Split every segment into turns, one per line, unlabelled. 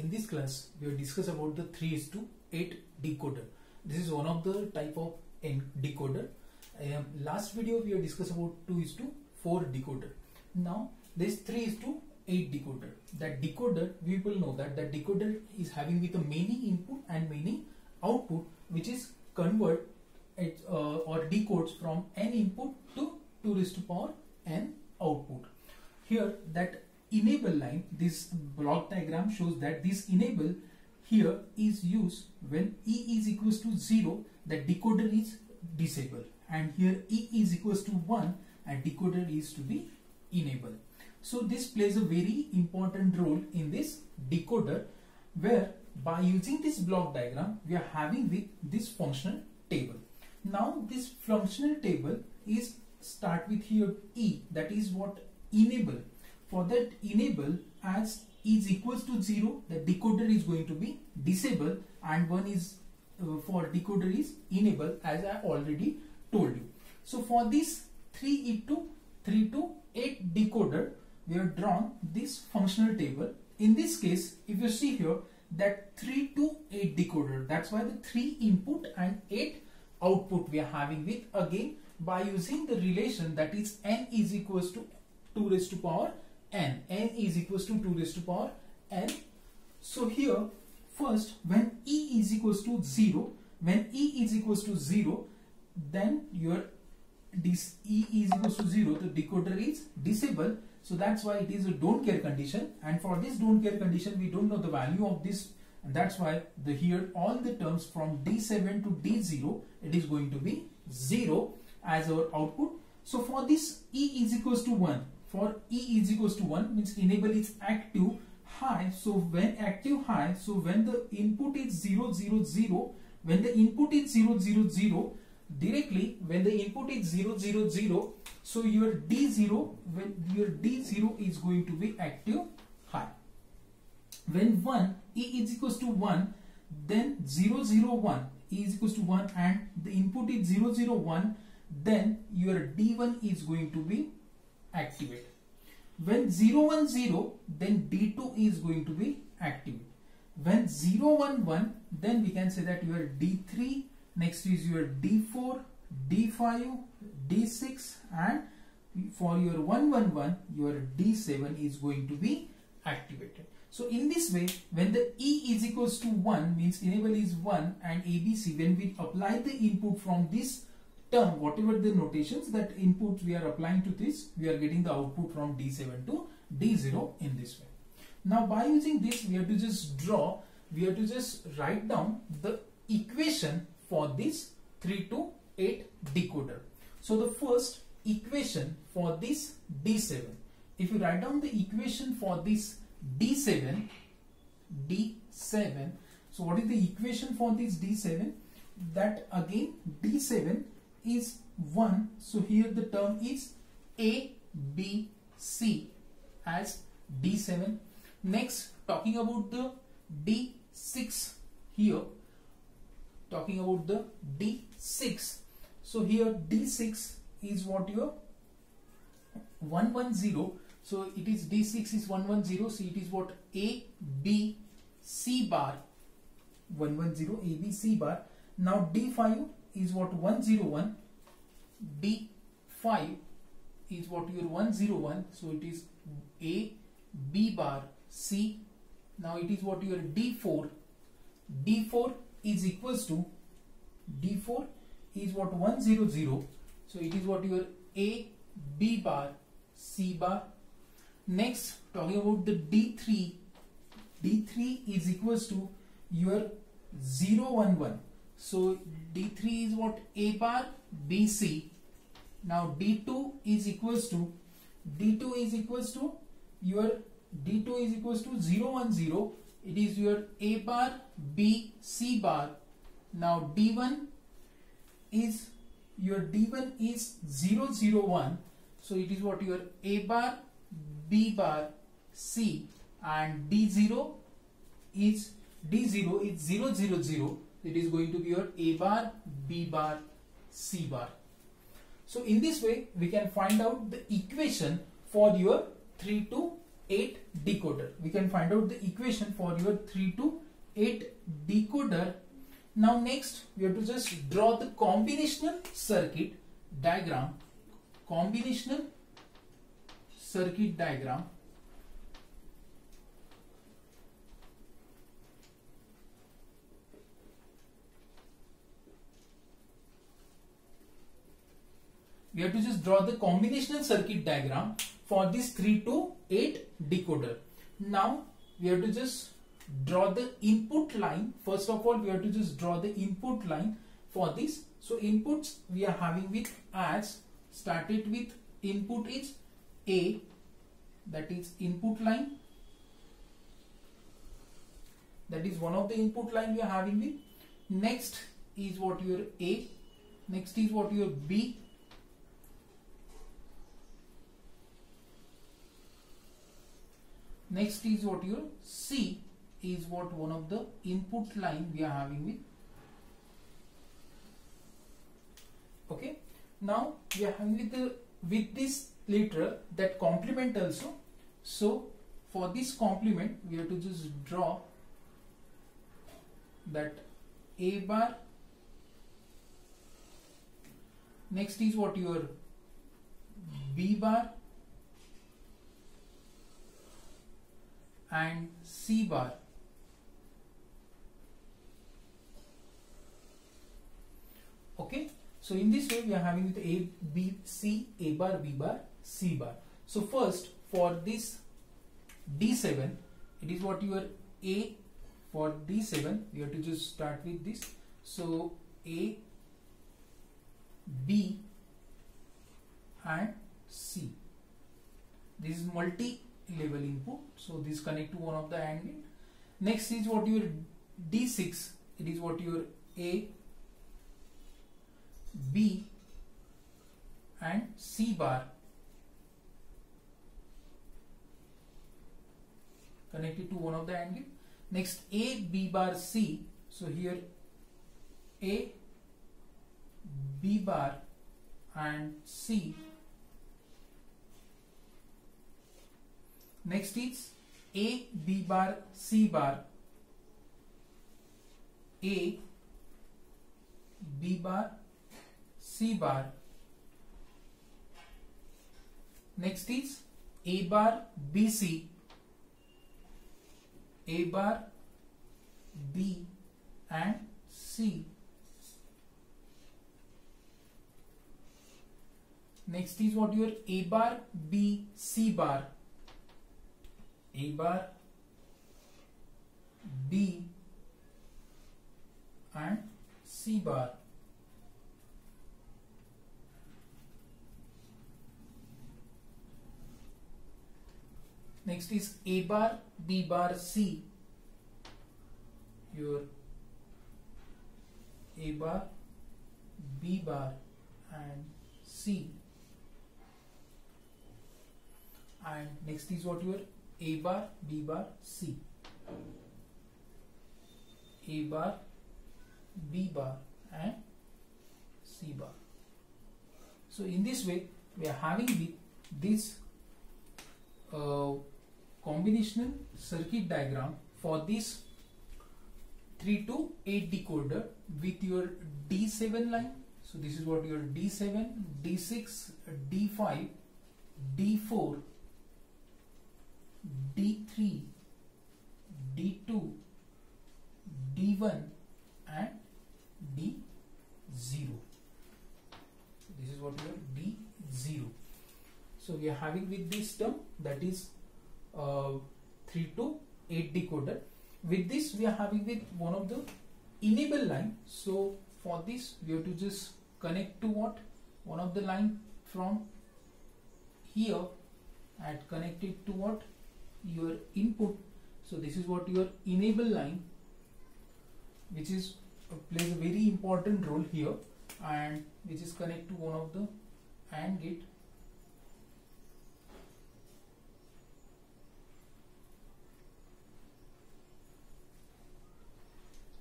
in this class we will discuss about the 3:8 decoder. This is one of the type of decoder. Last video we have discussed about 2:4 decoder. Now this 3:8 decoder. That decoder, we will know that the decoder is having with a many input and many output, which is convert or decodes from n input to 2 raised to power n output. Here that enable line, this block diagram shows that this enable here is used when E is equals to 0, the decoder is disabled, and here E is equals to 1 and decoder is to be enabled. So this plays a very important role in this decoder, where by using this block diagram we are having with this functional table. Now this functional table is start with here E, that is what enable. For that enable, as E is equals to 0, the decoder is going to be disabled, and 1 is for decoder is enable, as I already told you. So for this 3:8 decoder, we have drawn this functional table. In this case, if you see here that 3:8 decoder, that's why the 3 input and 8 output we are having with, again by using the relation that is n is equals to 2 raised to power n. N is equals to 2 raised to power n. So here first, when E is equals to 0, then your this E is equals to 0, the decoder is disabled. So that's why it is a don't care condition, and for this don't care condition we don't know the value of this, and that's why the here all the terms from D7 to D0, it is going to be 0 as our output. So for this E is equals to 1, for E is equals to 1 means enable is active high. So when active high, so when the input is 0 0 0, when the input is 0 0 0, directly when the input is 0 0 0, so your D0, when your D0 is going to be active high. When 1, E is equals to 1, then 0 0 1, E is equals to 1 and the input is 0 0 1, then your D1 is going to be activated. When 0 1 0, then D2 is going to be activated. When 0 1 1, then we can say that your D3, next is your D4, D5, D6, and for your 1 1 1, your D7 is going to be activated. So in this way, when the E is equals to 1 means enable is 1 and ABC, when we apply the input from this term, whatever the notations that input we are applying to this, we are getting the output from D7 to D0 in this way. Now by using this, we have to just write down the equation for this 3:8 decoder. So the first equation for this D7, if you write down the equation for this D7, so what is the equation for this D7? That again D7 is 1, so here the term is A, B, C as D7. Next, talking about the D6 here, talking about the D6. So here D6 is what your 110. So it is D6 is 110. So it is what A, B, C bar 110, A, B, C bar. Now D5 is what 101. D5 is what your 101. So it is A, B bar, C. Now it is what your D4. D4 is equals to, D4 is what 100. So it is what your A, B bar, C bar. Next, talking about the D3. D3 is equals to your 011. So D3 is what A bar, B, C. Now D2 is equals to your D2 is equals to 010. It is your A bar, B, C bar. Now D1 is 001. So it is what your A bar, B bar, C, and D0 is 000. It is going to be your A bar, B bar, C bar. So in this way we can find out the equation for your 3:8 decoder. We can find out the equation for your 3 to 8 decoder. Now next we have to just draw the combinational circuit diagram. Combinational circuit diagram. We have to just draw the combinational circuit diagram for this 3 to 8 decoder. Now we have to just draw the input line. First of all, we have to just draw the input line for this. So inputs we are having with as started with input is A, that is input line. That is one of the input line we are having with. Next is what your A. Next is what your B. Next is what your C is what one of the input line we are having with. Okay. Now we are having with this literal that complement also. So for this complement we have to just draw that A bar. Next is what your B bar and C bar. Okay, so in this way we are having with A, B, C, A bar, B bar, C bar. So first for this D7, it is what your A. For D7 we have to just start with this. So A, B and C. This is multi-level input. So this connect to one of the AND gate. Next is what your D6. It is what your A, B and C bar connected to one of the AND gate. Next A, B bar, C. So here A, B bar and C. Next is A, B bar, C bar, A, B bar, C bar. Next is A bar, B, C, A bar, B and C. Next is what your A bar, B, C bar, A bar, B and C bar. Next is A bar, B bar, C. Your A bar, B bar and C. And next is what your A bar, B bar, C. A bar, B bar and C bar. So in this way we are having with this combinational circuit diagram for this 3 to 8 decoder with your D7 line. So this is what your D7, D6, D5, D4, D3, D2, D1 and D0. This is what your D0. So we are having with this term, that is 3 to 8 decoder. With this we are having with one of the enable line. So for this we have to just connect to what? One of the line from here and connect it to what? Your input. So this is what your enable line, which is plays a very important role here, and which is connect to one of the AND gate.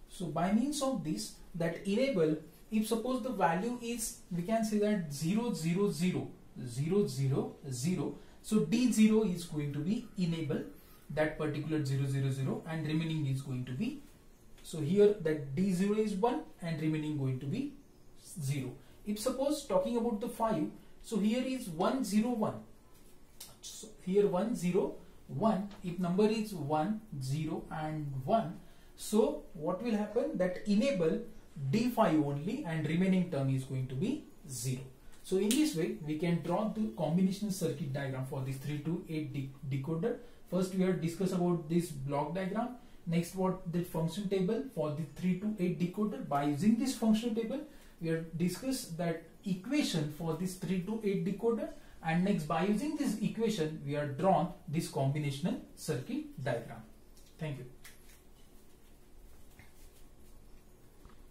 So by means of this, that enable, if suppose the value is, we can say that 0 0 0 0 0 0, so D0 is going to be enable. that particular 0 0 0 and remaining is going to be, so here that D0 is 1 and remaining going to be 0. If suppose talking about the 5, so here is 1 0 1. So here 1 0 1, if number is 1 0 and 1, so what will happen, that enable D5 only and remaining term is going to be 0. So in this way we can draw the combinational circuit diagram for this 3 to 8 decoder. First we have discussed about this block diagram. Next, what the function table for the 3 to 8 decoder. By using this function table, we have discussed that equation for this 3 to 8 decoder, and next by using this equation we have drawn this combinational circuit diagram. Thank you.